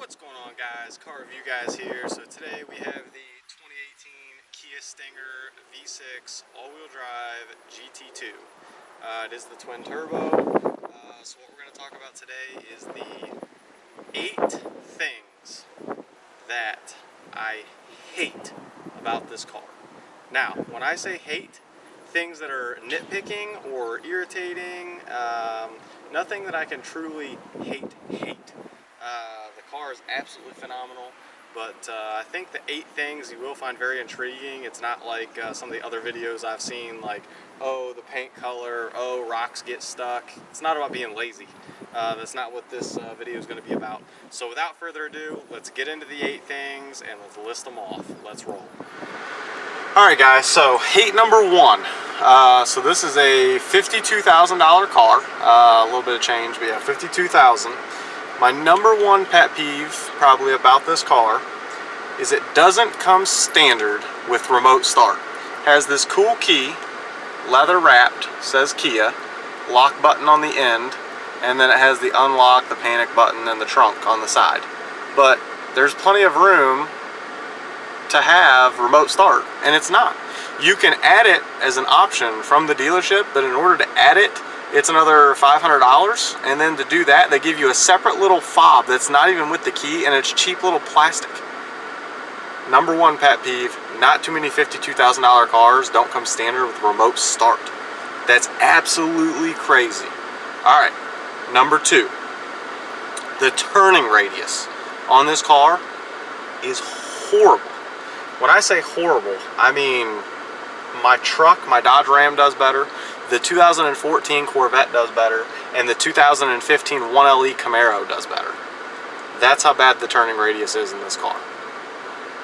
What's going on, guys? Car Review Guys here. So today we have the 2018 Kia Stinger V6 all-wheel drive GT2. It is the twin turbo. So what we're going to talk about today is the 8 things that I hate about this car. Now, when I say hate, things that are nitpicking or irritating, nothing that I can truly hate. The car is absolutely phenomenal, but I think the 8 things you will find very intriguing. It's not like some of the other videos I've seen, like, oh, the paint color, oh, rocks get stuck. It's not about being lazy. That's not what this video is going to be about. So without further ado, let's get into the 8 things and let's list them off. Let's roll. Alright guys, so hate number 1. So this is a $52,000 car, a little bit of change, but yeah, $52,000. My number 1 pet peeve probably about this car is it doesn't come standard with remote start. It has this cool key, leather wrapped, says Kia, lock button on the end, and then it has the unlock, the panic button, and the trunk on the side. But there's plenty of room to have remote start, and it's not. You can add it as an option from the dealership, but in order to add it, it's another $500, and then to do that, they give you a separate little fob that's not even with the key, and it's cheap little plastic. Number 1 pet peeve, not too many $52,000 cars don't come standard with remote start. That's absolutely crazy. Alright, number 2, the turning radius on this car is horrible. When I say horrible, I mean my truck, my Dodge Ram does better, the 2014 Corvette does better, and the 2015 1LE Camaro does better. That's how bad the turning radius is in this car.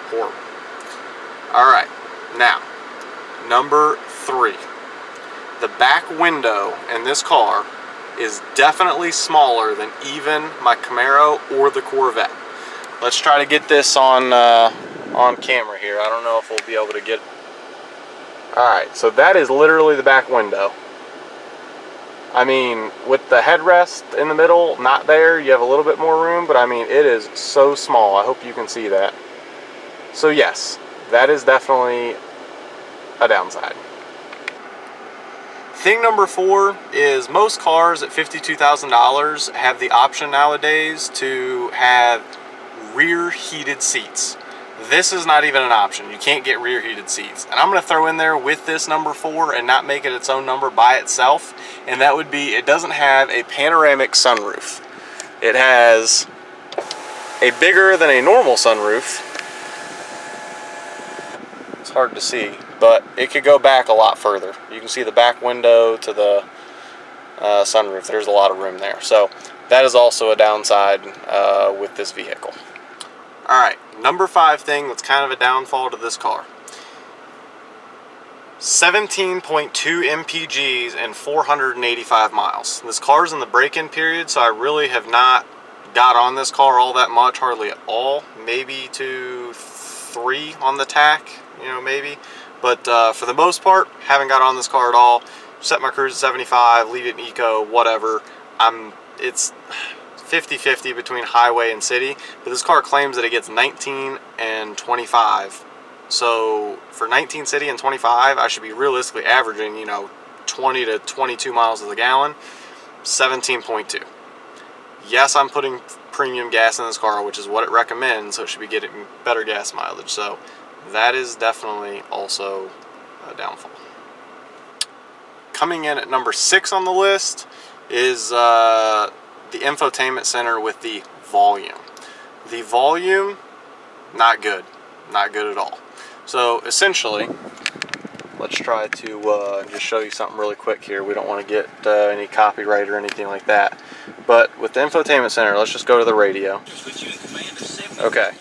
Horrible. Alright, now, number 3. The back window in this car is definitely smaller than even my Camaro or the Corvette. Let's try to get this on camera here. I don't know if we'll be able to get. Alright, so that is literally the back window. I mean, with the headrest in the middle, not there, you have a little bit more room, but I mean, it is so small. I hope you can see that. So yes, that is definitely a downside. Thing number 4 is most cars at $52,000 have the option nowadays to have rear heated seats. This is not even an option. You can't get rear heated seats. And I'm going to throw in there with this number 4 and not make it its own number by itself. And that would be, it doesn't have a panoramic sunroof. It has a bigger than a normal sunroof. It's hard to see, but it could go back a lot further. You can see the back window to the sunroof. There's a lot of room there. So that is also a downside with this vehicle. Alright, number 5 thing that's kind of a downfall to this car. 17.2 mpgs and 485 miles. This car's in the break-in period, so I really have not got on this car all that much, hardly at all. Maybe to 3 on the tack, you know, maybe. But for the most part, haven't got on this car at all. Set my cruise at 75, leave it in eco, whatever. It's 50-50 between highway and city, but this car claims that it gets 19 and 25. So for 19 city and 25, I should be realistically averaging, you know, 20 to 22 miles to the gallon. 17.2. Yes, I'm putting premium gas in this car, which is what it recommends, so it should be getting better gas mileage. So that is definitely also a downfall. Coming in at number 6 on the list is the infotainment center with the volume. The volume, not good. Not good at all. So essentially, let's try to just show you something really quick here. We don't want to get any copyright or anything like that. But with the infotainment center, let's just go to the radio. Okay.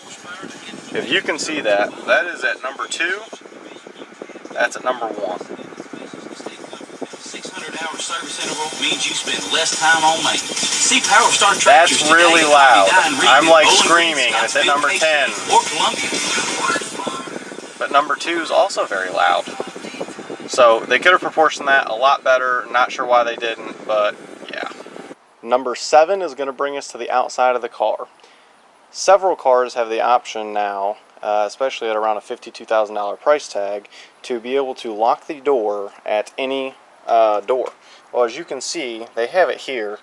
If you can see that, that is at number 2. That's at number 1. 600-hour service interval means you spend less time on maintenance. See Power Star Tractors. That's really loud. I'm like screaming, and it's at number 10. But number 2 is also very loud. So they could have proportioned that a lot better. Not sure why they didn't, but yeah. Number 7 is going to bring us to the outside of the car. Several cars have the option now, especially at around a $52,000 price tag, to be able to lock the door at any door. Well, as you can see, they have it here,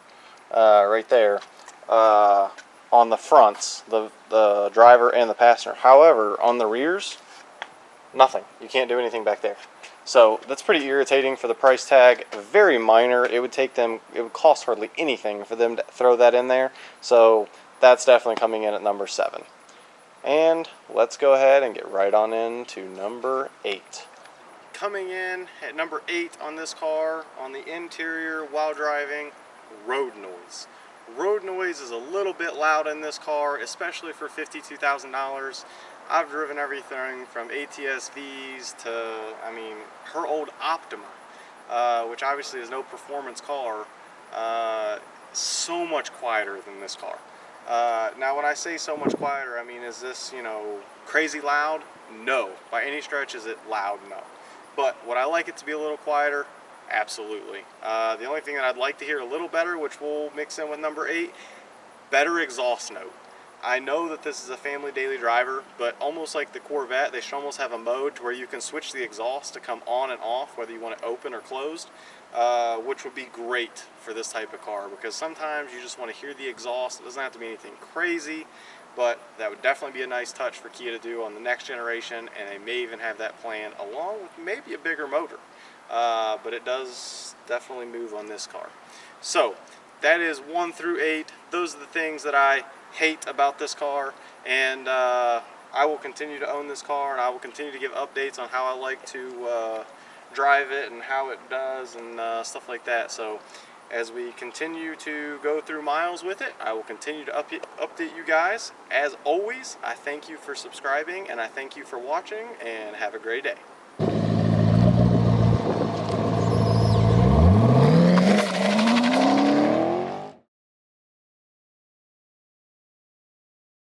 right there, on the fronts, the driver and the passenger. However, on the rears, nothing. You can't do anything back there. So that's pretty irritating for the price tag. Very minor. It would cost hardly anything for them to throw that in there. So that's definitely coming in at number 7. And let's go ahead and get right on into number 8. Coming in at number 8 on this car, on the interior while driving, road noise. Road noise is a little bit loud in this car, especially for $52,000. I've driven everything from ATS-Vs to, her old Optima, which obviously is no performance car, so much quieter than this car. Now when I say so much quieter, is this, crazy loud? No. By any stretch is it loud? No. But would I like it to be a little quieter? Absolutely. The only thing that I'd like to hear a little better, which we'll mix in with number 8, better exhaust note. I know that this is a family daily driver, but almost like the Corvette, they should almost have a mode to where you can switch the exhaust to come on and off, whether you want it open or closed, which would be great for this type of car, because sometimes you just want to hear the exhaust. It doesn't have to be anything crazy, but that would definitely be a nice touch for Kia to do on the next generation, and they may even have that plan along with maybe a bigger motor. But it does definitely move on this car. So that is 1 through 8. Those are the things that I hate about this car, and I will continue to own this car, and I will continue to give updates on how I like to drive it and how it does and stuff like that. So as we continue to go through miles with it, I will continue to update you guys. As always, I thank you for subscribing, and I thank you for watching, and have a great day.